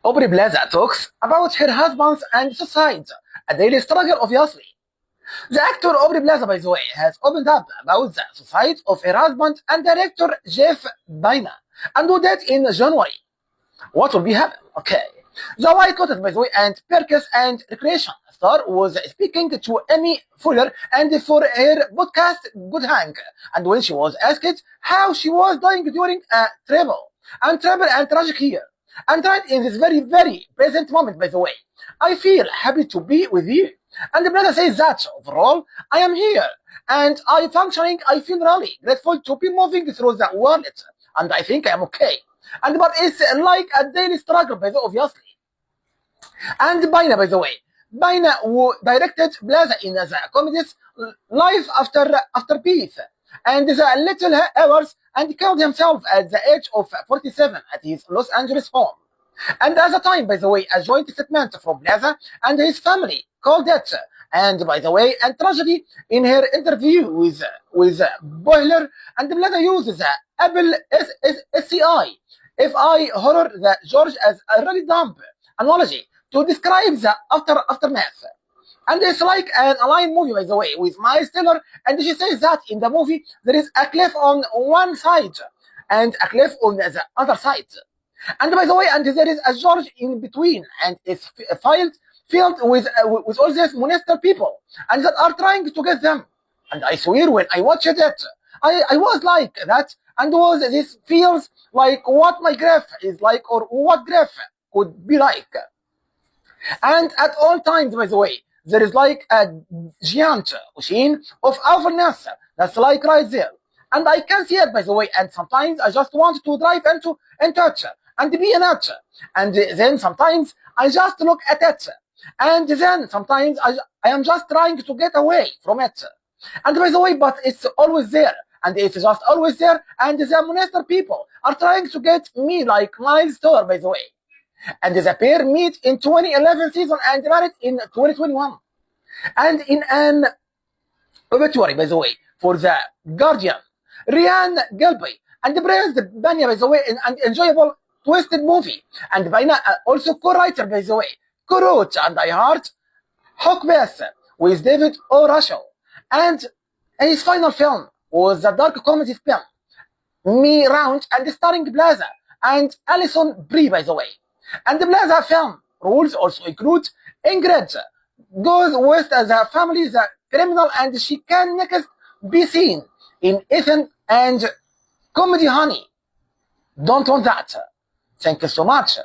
Aubrey Plaza talks about her husband and suicide, a daily struggle obviously. The actor Aubrey Plaza, by the way, has opened up about the suicide of her husband and director Jeff Bina, and do that in January. What will be happen? Okay. The White Lotus, by the way, and Perkins and Recreation star was speaking to Amy Fuller and for her podcast Good Hang. And when she was asked how she was doing during a travel and tragic year, and right in this very, very present moment, by the way, I feel happy to be with you. And the brother says that overall, I am here and I functioning. I feel really grateful to be moving through the world, and I think I am okay. And but it's like a daily struggle, by the way, obviously. And Bina, by the way, Bina who directed Plaza in the comedies Life After Peace and the Little Hours, and killed himself at the age of 47 at his Los Angeles home. And at the time, by the way, a joint statement from Plaza and his family called it, and by the way, a tragedy in her interview with Boiler, and Plaza uses the Apple SCI FI horror the George as a really dumb analogy to describe the aftermath. And it's like an Alien movie, by the way, with Miles Teller, and she says that in the movie there is a cliff on one side and a cliff on the other side. And by the way, and there is a George in between, and it's filled with all these monster people, and that are trying to get them. And I swear, when I watched it, I was like that, and was this feels like what my graph is like, or what graph could be like. And at all times, by the way, there is like a giant machine of awfulness that's like right there. And I can see it, by the way, and sometimes I just want to drive into it and be in it. And then sometimes I just look at it. And then sometimes I am just trying to get away from it. And by the way, but it's always there. And it's just always there. And the monster people are trying to get me like Miles Teller, by the way. And the pair meet in 2011 season and married in 2021. And in an obituary, by the way, for the Guardian, Ryan Gilby and praised Banya, by the way, in an enjoyable, twisted movie. And Banya also co-writer, by the way, co-wrote and I Heart Hawkbass with David O. Russell. And his final film was the dark comedy film Me Round, and starring Plaza and Alison Brie, by the way. And the Plaza film rules also include Ingrid goes with the family, the criminal, and she can next be seen in Ethan and Comedy Honey. Don't want that. Thank you so much.